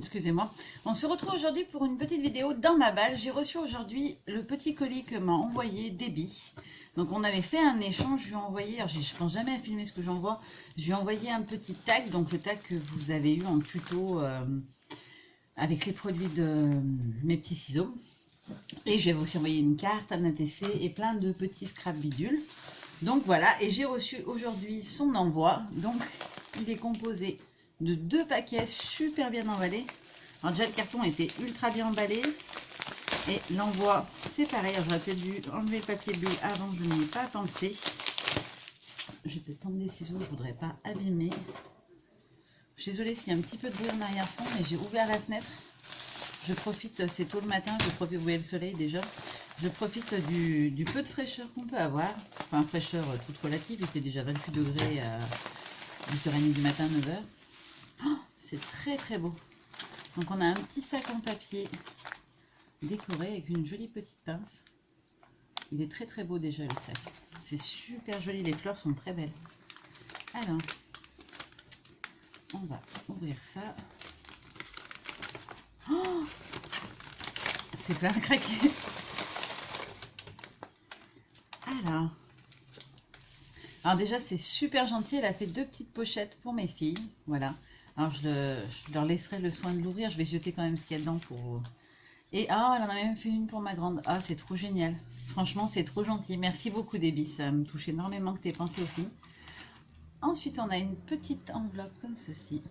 excusez-moi. On se retrouve aujourd'hui pour une petite vidéo dans ma balle. J'ai reçu aujourd'hui le petit colis que m'a envoyé Déby. Donc on avait fait un échange, je lui ai envoyé, alors je pense jamais à filmer ce que j'envoie, je lui ai envoyé un petit tag, donc le tag que vous avez eu en tuto avec les produits de mes petits ciseaux. Et je vais aussi envoyer une carte, un ATC et plein de petits scrap bidules. Donc voilà, et j'ai reçu aujourd'hui son envoi. Donc il est composé de 2 paquets super bien emballés. Alors déjà le carton était ultra bien emballé. Et l'envoi c'est pareil. J'aurais peut-être dû enlever le papier bulle avant, je n'y ai pas pensé. Je vais peut-être prendre des ciseaux, je voudrais pas abîmer. Je suis désolée s'il y a un petit peu de bruit en arrière-fond, mais j'ai ouvert la fenêtre. Je profite, c'est tôt le matin, je profite, vous voyez le soleil déjà. Je profite du peu de fraîcheur qu'on peut avoir. Enfin, fraîcheur toute relative, il fait déjà 28 degrés à 8h30 du matin, 9h. Oh, c'est très très beau. Donc on a un petit sac en papier décoré avec une jolie petite pince. Il est très très beau déjà le sac. C'est super joli, les fleurs sont très belles. Alors, on va ouvrir ça. Oh, c'est plein à craquer. Alors déjà c'est super gentil, elle a fait 2 petites pochettes pour mes filles, voilà. Alors je leur laisserai le soin de l'ouvrir, je vais jeter quand même ce qu'il y a dedans pour... Et ah, elle en a même fait une pour ma grande, ah c'est trop génial, franchement c'est trop gentil, merci beaucoup Déby, ça me touche énormément que tu aies pensé aux filles. Ensuite on a une petite enveloppe comme ceci,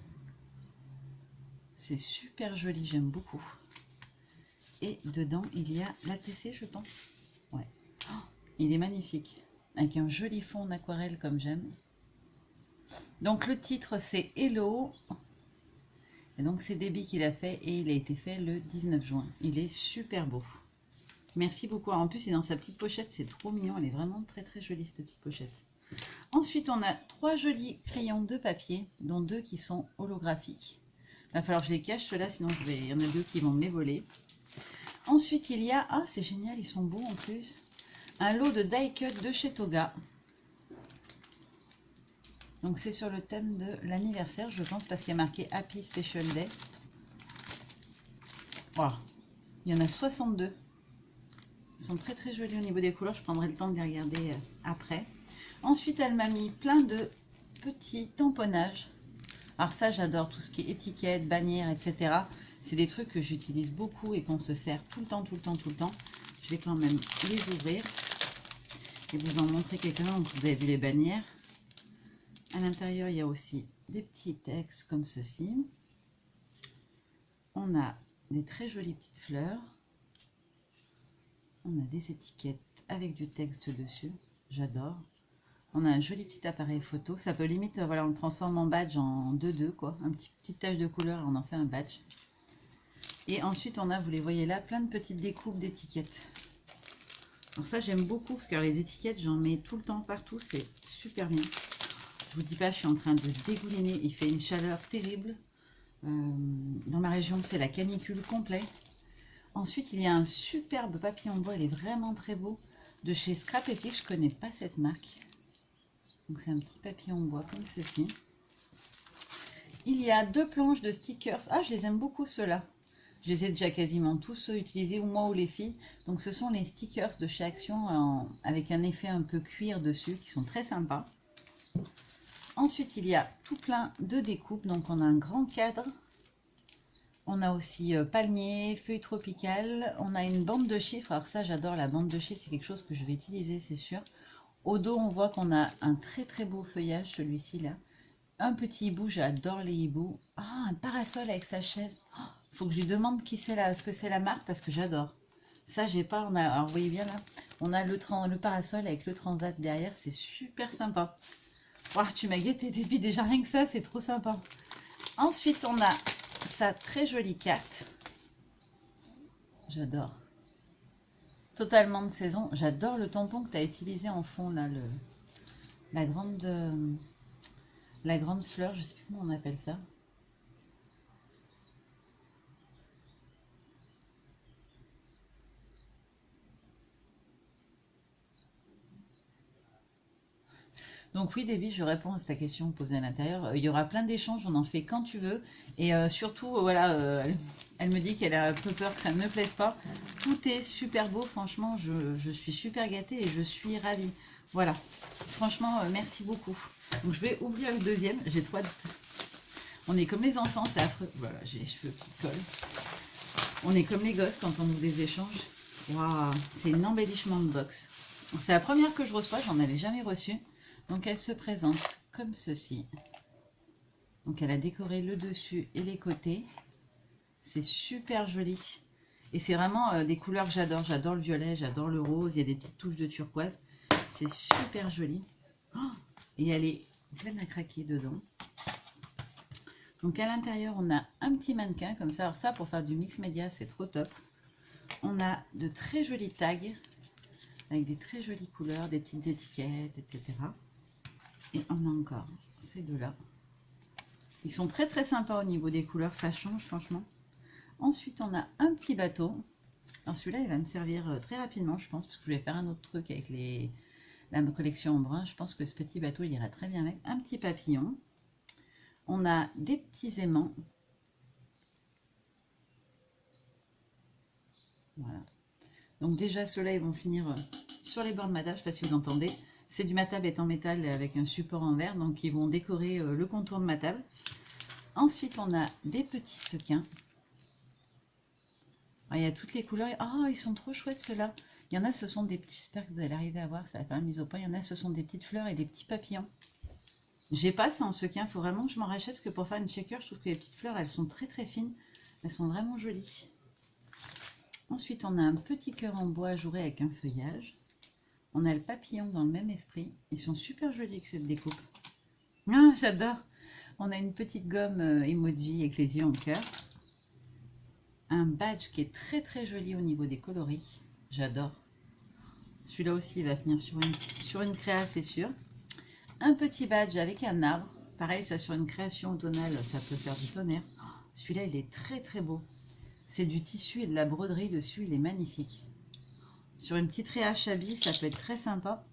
c'est super joli, j'aime beaucoup. Et dedans il y a l'ATC je pense, ouais, oh, il est magnifique. Avec un joli fond en aquarelle comme j'aime. Donc le titre c'est Hello. Et donc c'est Déby qui l'a fait et il a été fait le 19 juin. Il est super beau. Merci beaucoup. En plus il est dans sa petite pochette, c'est trop mignon. Elle est vraiment très très jolie cette petite pochette. Ensuite on a 3 jolis crayons de papier, dont 2 qui sont holographiques. Il va falloir que je les cache ceux-là, sinon il y en a 2 qui vont me les voler. Ensuite il y a, ah c'est génial, ils sont beaux en plus, un lot de die cut de chez Toga. Donc c'est sur le thème de l'anniversaire, je pense, parce qu'il y a marqué Happy Special Day. Voilà. Il y en a 62. Ils sont très très jolis au niveau des couleurs, je prendrai le temps de les regarder après. Ensuite, elle m'a mis plein de petits tamponnages. Alors ça, j'adore tout ce qui est étiquette, bannière, etc. C'est des trucs que j'utilise beaucoup et qu'on se sert tout le temps, tout le temps, tout le temps. Je vais quand même les ouvrir et vous en montrer quelques-uns. Donc vous avez vu les bannières. À l'intérieur, il y a aussi des petits textes comme ceci. On a des très jolies petites fleurs. On a des étiquettes avec du texte dessus. J'adore. On a un joli petit appareil photo. Ça peut limite, voilà, on le transforme en badge en 2-2, quoi. Un petite tache de couleur et on en fait un badge. Et ensuite, on a, vous les voyez là, plein de petites découpes d'étiquettes. Alors ça, j'aime beaucoup parce que les étiquettes, j'en mets tout le temps partout. C'est super bien. Je vous dis pas, je suis en train de dégouliner. Il fait une chaleur terrible. Dans ma région, c'est la canicule complète. Ensuite, il y a un superbe papier en bois. Il est vraiment très beau. De chez Scrap Epic. Je ne connais pas cette marque. Donc, c'est un petit papier en bois comme ceci. Il y a 2 planches de stickers. Ah, je les aime beaucoup ceux-là. Je les ai déjà quasiment tous utilisés, ou moi ou les filles. Donc, ce sont les stickers de chez Action avec un effet un peu cuir dessus qui sont très sympas. Ensuite, il y a tout plein de découpes. Donc, on a un grand cadre. On a aussi palmier, feuilles tropicales. On a une bande de chiffres. Alors ça, j'adore la bande de chiffres. C'est quelque chose que je vais utiliser, c'est sûr. Au dos, on voit qu'on a un très très beau feuillage, celui-ci là. Un petit hibou, j'adore les hiboux. Ah, un parasol avec sa chaise. Oh, faut que je lui demande qui c'est là, ce que c'est la marque, parce que j'adore. Ça, j'ai pas. On a, alors, vous voyez bien là, on a le parasol avec le transat derrière. C'est super sympa. Oh, tu m'as guetté, Déby, déjà rien que ça, c'est trop sympa. Ensuite, on a sa très jolie carte. J'adore. Totalement de saison. J'adore le tampon que tu as utilisé en fond, là, la grande fleur, je sais plus comment on appelle ça. Donc oui, Déby, je réponds à ta question posée à l'intérieur. Il y aura plein d'échanges, on en fait quand tu veux. Et surtout, voilà, elle me dit qu'elle a un peu peur que ça ne me plaise pas. Tout est super beau, franchement, je suis super gâtée et je suis ravie. Voilà, franchement, merci beaucoup. Donc je vais ouvrir le deuxième, j'ai trop hâte. On est comme les enfants, c'est affreux. Voilà, j'ai les cheveux qui collent. On est comme les gosses quand on ouvre des échanges. Waouh, c'est une embellissement de box. C'est la première que je reçois, j'en avais jamais reçu. Donc elle se présente comme ceci. Donc elle a décoré le dessus et les côtés. C'est super joli. Et c'est vraiment des couleurs que j'adore. J'adore le violet, j'adore le rose. Il y a des petites touches de turquoise. C'est super joli. Oh, et elle est pleine à craquer dedans. Donc à l'intérieur, on a un petit mannequin comme ça. Alors ça, pour faire du mix média, c'est trop top. On a de très jolis tags avec des très jolies couleurs, des petites étiquettes, etc. Et on a encore ces deux-là. Ils sont très très sympas au niveau des couleurs, ça change franchement. Ensuite, on a un petit bateau. Alors celui-là, il va me servir très rapidement, je pense, parce que je vais faire un autre truc avec la collection en brun. Je pense que ce petit bateau, il ira très bien avec un petit papillon. On a des petits aimants. Voilà. Donc déjà, ceux-là, ils vont finir sur les bords de ma table. Je ne sais pas si vous entendez. C'est du matable en métal avec un support en verre. Donc, ils vont décorer le contour de ma table. Ensuite, on a des petits sequins. Alors, il y a toutes les couleurs. Ah, ils sont trop chouettes, ceux-là. Il y en a, ce sont des petits... J'espère que vous allez arriver à voir. Ça va faire une mise au point. Il y en a, ce sont des petites fleurs et des petits papillons. J'ai pas ça en sequin. Il faut vraiment que je m'en rachète. Parce que pour faire une shaker, je trouve que les petites fleurs, elles sont très très fines. Elles sont vraiment jolies. Ensuite, on a un petit cœur en bois ajouré avec un feuillage. On a le papillon dans le même esprit. Ils sont super jolis avec cette découpe. Ah, j'adore. On a une petite gomme emoji avec les yeux en cœur. Un badge qui est très très joli au niveau des coloris. J'adore. Celui-là aussi, il va finir sur une créa, c'est sûr. Un petit badge avec un arbre. Pareil, ça sur une création automnale, ça peut faire du tonnerre. Celui-là, il est très très beau. C'est du tissu et de la broderie dessus, il est magnifique. Sur une petite réa chablis, ça peut être très sympa.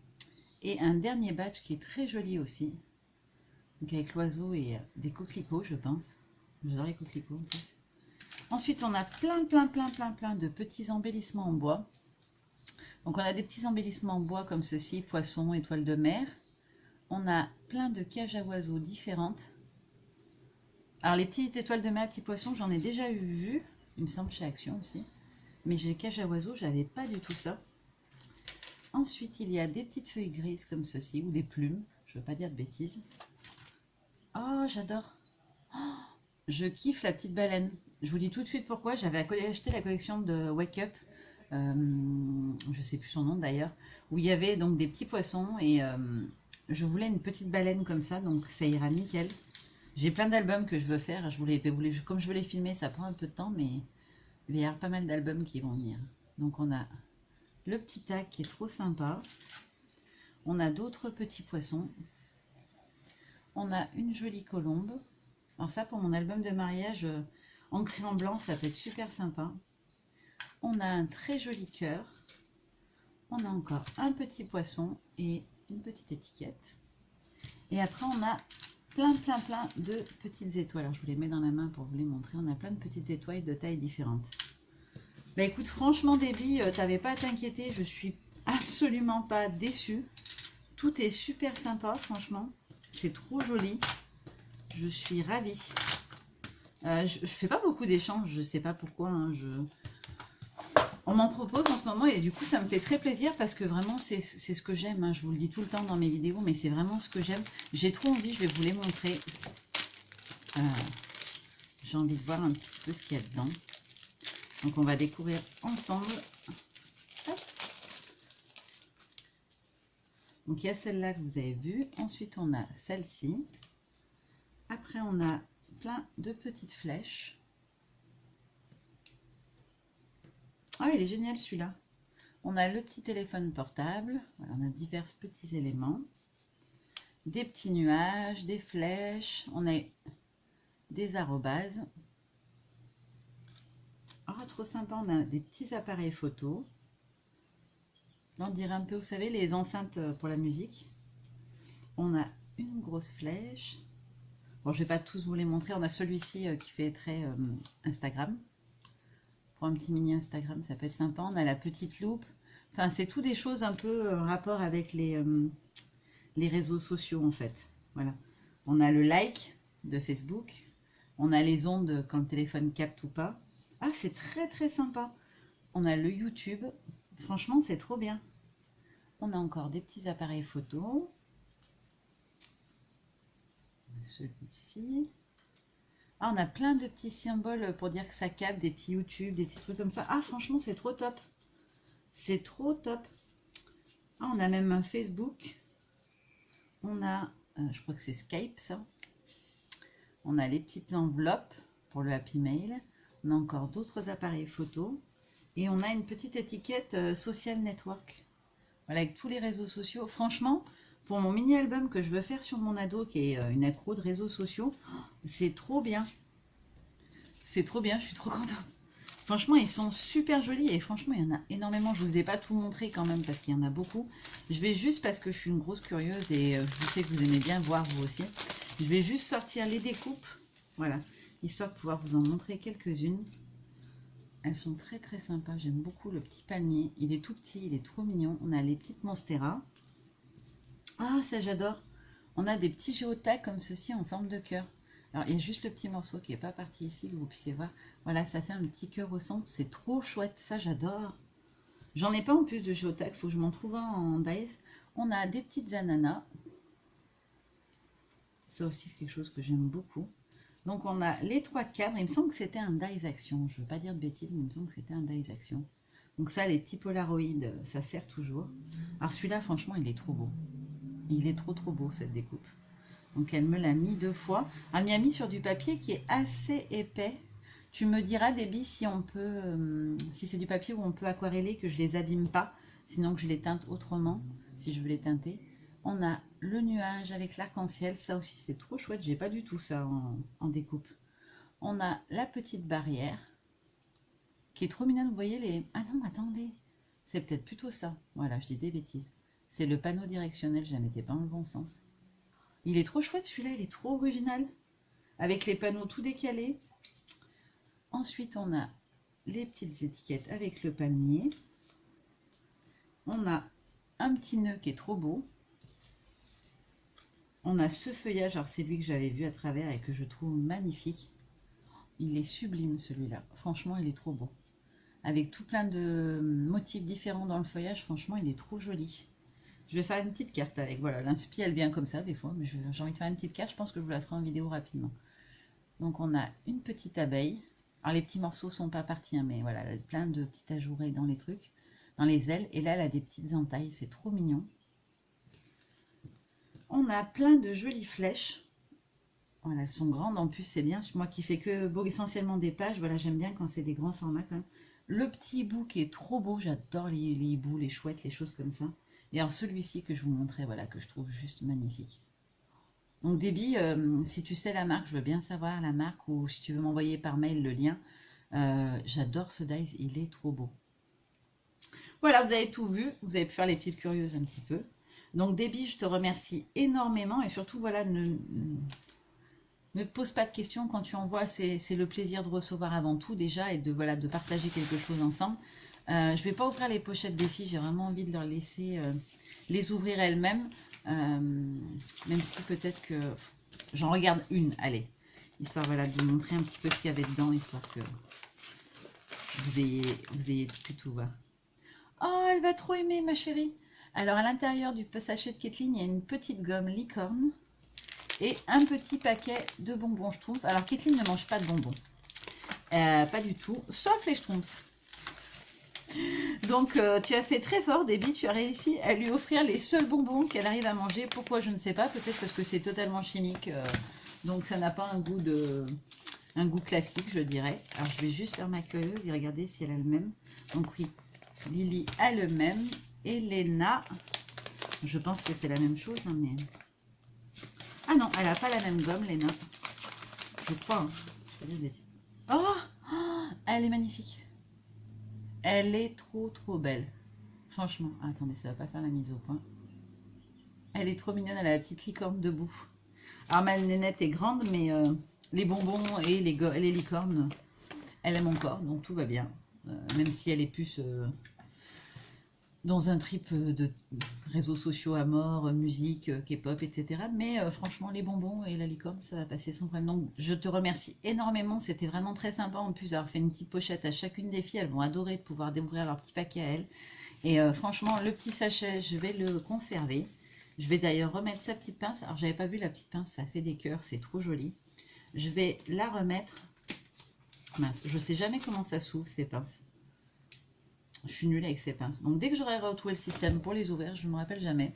Et un dernier badge qui est très joli aussi. Donc avec l'oiseau et des coquelicots, je pense. J'adore les coquelicots en plus. Ensuite, on a plein de petits embellissements en bois. Donc on a des petits embellissements en bois comme ceci, poissons, étoiles de mer. On a plein de cages à oiseaux différentes. Alors les petites étoiles de mer, petits poissons, j'en ai déjà vu. Il me semble chez Action aussi. Mais j'ai les cages à oiseaux, j'avais pas du tout ça. Ensuite, il y a des petites feuilles grises comme ceci, ou des plumes. Je ne veux pas dire de bêtises. Oh, j'adore. Oh, je kiffe la petite baleine. Je vous dis tout de suite pourquoi. J'avais acheté la collection de Wake Up. Je ne sais plus son nom d'ailleurs. Où il y avait donc des petits poissons. Et je voulais une petite baleine comme ça. Donc ça ira nickel. J'ai plein d'albums que je veux faire. Comme je veux les filmer, ça prend un peu de temps. Mais il va y avoir pas mal d'albums qui vont venir. Donc on a le petit tag qui est trop sympa. On a d'autres petits poissons. On a une jolie colombe. Alors ça, pour mon album de mariage, ancré en blanc, ça peut être super sympa. On a un très joli cœur. On a encore un petit poisson et une petite étiquette. Et après, on a plein de petites étoiles. Alors, je vous les mets dans la main pour vous les montrer. On a plein de petites étoiles de tailles différentes. Bah écoute, franchement, Déby, t'avais pas à t'inquiéter. Je suis absolument pas déçue. Tout est super sympa, franchement. C'est trop joli. Je suis ravie. Je fais pas beaucoup d'échanges, je sais pas pourquoi. Hein, on m'en propose en ce moment et du coup ça me fait très plaisir parce que vraiment c'est ce que j'aime. Hein. Je vous le dis tout le temps dans mes vidéos, mais c'est vraiment ce que j'aime. J'ai trop envie, je vais vous les montrer. J'ai envie de voir un petit peu ce qu'il y a dedans. Donc on va découvrir ensemble. Hop. Donc il y a celle-là que vous avez vue. Ensuite on a celle-ci. Après on a plein de petites flèches. Ah, il est génial celui-là. On a le petit téléphone portable. Voilà, on a divers petits éléments. Des petits nuages, des flèches. On a des arrobases. Ah, trop sympa. On a des petits appareils photo. Là, on dirait un peu, vous savez, les enceintes pour la musique. On a une grosse flèche. Bon, je vais pas tous vous les montrer. On a celui-ci qui fait très Instagram. Pour un petit mini Instagram, ça peut être sympa. On a la petite loupe. Enfin, c'est tout des choses un peu en rapport avec les réseaux sociaux, en fait. Voilà. On a le like de Facebook. On a les ondes quand le téléphone capte ou pas. Ah, c'est très, très sympa. On a le YouTube. Franchement, c'est trop bien. On a encore des petits appareils photo. Celui-ci. Ah, on a plein de petits symboles pour dire que ça capte, des petits YouTube, des petits trucs comme ça. Ah, franchement, c'est trop top. C'est trop top. Ah, on a même un Facebook. On a, je crois que c'est Skype, ça. On a les petites enveloppes pour le Happy Mail. On a encore d'autres appareils photo. Et on a une petite étiquette Social Network. Voilà, avec tous les réseaux sociaux. Franchement, pour mon mini-album que je veux faire sur mon ado, qui est une accro de réseaux sociaux, c'est trop bien. C'est trop bien, je suis trop contente. Franchement, ils sont super jolis et franchement, il y en a énormément. Je ne vous ai pas tout montré quand même parce qu'il y en a beaucoup. Je vais juste, parce que je suis une grosse curieuse et je sais que vous aimez bien voir vous aussi, je vais juste sortir les découpes. Voilà, histoire de pouvoir vous en montrer quelques-unes. Elles sont très très sympas. J'aime beaucoup le petit palmier. Il est tout petit, il est trop mignon. On a les petites monstera. Ah, ça j'adore. On a des petits géotags comme ceci en forme de cœur. Alors, il y a juste le petit morceau qui n'est pas parti ici, que vous puissiez voir. Voilà, ça fait un petit cœur au centre. C'est trop chouette, ça j'adore. J'en ai pas en plus de géotag, il faut que je m'en trouve un en dice. On a des petites ananas. Ça aussi, c'est quelque chose que j'aime beaucoup. Donc, on a les 3 cadres. Il me semble que c'était un dice action. Je ne veux pas dire de bêtises, mais il me semble que c'était un dice action. Donc ça, les petits polaroïdes, ça sert toujours. Alors celui-là, franchement, il est trop beau. Il est trop trop beau, cette découpe. Donc elle me l'a mis 2 fois. Elle m'y a mis sur du papier qui est assez épais. Tu me diras, Déby, si on peut, si c'est du papier où on peut aquareller, que je les abîme pas, sinon que je les teinte autrement, si je veux les teinter. On a le nuage avec l'arc-en-ciel, ça aussi c'est trop chouette, j'ai pas du tout ça en découpe. On a la petite barrière, qui est trop mignonne, vous voyez les... Ah non, attendez, c'est peut-être plutôt ça. Voilà, je dis des bêtises. C'est le panneau directionnel, je la mettais pas dans le bon sens. Il est trop chouette celui-là, il est trop original. Avec les panneaux tout décalés. Ensuite, on a les petites étiquettes avec le palmier. On a un petit nœud qui est trop beau. On a ce feuillage, alors c'est lui que j'avais vu à travers et que je trouve magnifique. Il est sublime celui-là. Franchement, il est trop beau. Avec tout plein de motifs différents dans le feuillage, franchement, il est trop joli. Je vais faire une petite carte avec, voilà, l'inspi elle vient comme ça des fois, mais j'ai envie de faire une petite carte, je pense que je vous la ferai en vidéo rapidement. Donc on a une petite abeille. Alors les petits morceaux sont pas partis, hein, mais voilà, elle a plein de petites ajourées dans les trucs, dans les ailes, et là elle a des petites entailles, c'est trop mignon. On a plein de jolies flèches. Voilà, elles sont grandes en plus, c'est bien. Moi qui fais que essentiellement des pages, voilà, j'aime bien quand c'est des grands formats quand même. Le petit hibou qui est trop beau, j'adore les hiboux, les chouettes, les choses comme ça. Et alors celui-ci que je vous montrais, voilà, que je trouve juste magnifique. Donc Déby, si tu sais la marque, je veux bien savoir la marque, ou si tu veux m'envoyer par mail le lien. J'adore ce dice, il est trop beau. Voilà, vous avez tout vu, vous avez pu faire les petites curieuses un petit peu. Donc Déby, je te remercie énormément, et surtout, voilà, ne te pose pas de questions quand tu envoies, c'est le plaisir de recevoir avant tout déjà, et de, voilà, de partager quelque chose ensemble. Je ne vais pas ouvrir les pochettes des filles, j'ai vraiment envie de leur laisser les ouvrir elles-mêmes, même si peut-être que j'en regarde une, allez, histoire, voilà, de vous montrer un petit peu ce qu'il y avait dedans, histoire que vous ayez pu tout voir. Oh, elle va trop aimer, ma chérie. Alors, à l'intérieur du sachet de Kathleen, il y a une petite gomme licorne et un petit paquet de bonbons Schtroumpfs. Alors, Kathleen ne mange pas de bonbons, pas du tout, sauf les Schtroumpfs. Donc, tu as fait très fort, Déby. Tu as réussi à lui offrir les seuls bonbons qu'elle arrive à manger. Pourquoi, je ne sais pas. Peut-être parce que c'est totalement chimique. Donc, ça n'a pas un goût classique, je dirais. Alors, je vais juste faire ma curieuse et regarder si elle a le même. Donc, oui, Lily a le même. Et Léna, je pense que c'est la même chose. Hein, mais... Ah non, elle n'a pas la même gomme, Léna. Je crois. Hein. Oh, elle est magnifique. Elle est trop trop belle. Franchement, attendez, ça va pas faire la mise au point. Elle est trop mignonne, elle a la petite licorne debout. Alors ma nénette est grande, mais les bonbons et les licornes, elle aime encore, donc tout va bien. Même si elle est plus dans un trip de réseaux sociaux à mort, musique, K-pop, etc. Mais franchement, les bonbons et la licorne, ça va passer sans problème. Donc je te remercie énormément, c'était vraiment très sympa. En plus d'avoir fait une petite pochette à chacune des filles, elles vont adorer de pouvoir découvrir leur petit paquet à elles. Et franchement, le petit sachet, je vais le conserver. Je vais d'ailleurs remettre sa petite pince. Alors, j'avais pas vu la petite pince, ça fait des cœurs, c'est trop joli. Je vais la remettre. Mince, je sais jamais comment ça s'ouvre, ces pinces. Je suis nulle avec ces pinces. Donc, dès que j'aurai retrouvé le système pour les ouvrir, je ne me rappelle jamais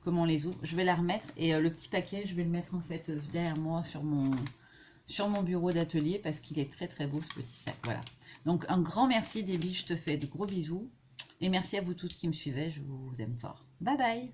comment on les ouvre. Je vais la remettre et le petit paquet, je vais le mettre en fait derrière moi sur mon bureau d'atelier parce qu'il est très très beau ce petit sac. Voilà. Donc, un grand merci, Déby. Je te fais de gros bisous. Et merci à vous tous qui me suivez. Je vous aime fort. Bye bye.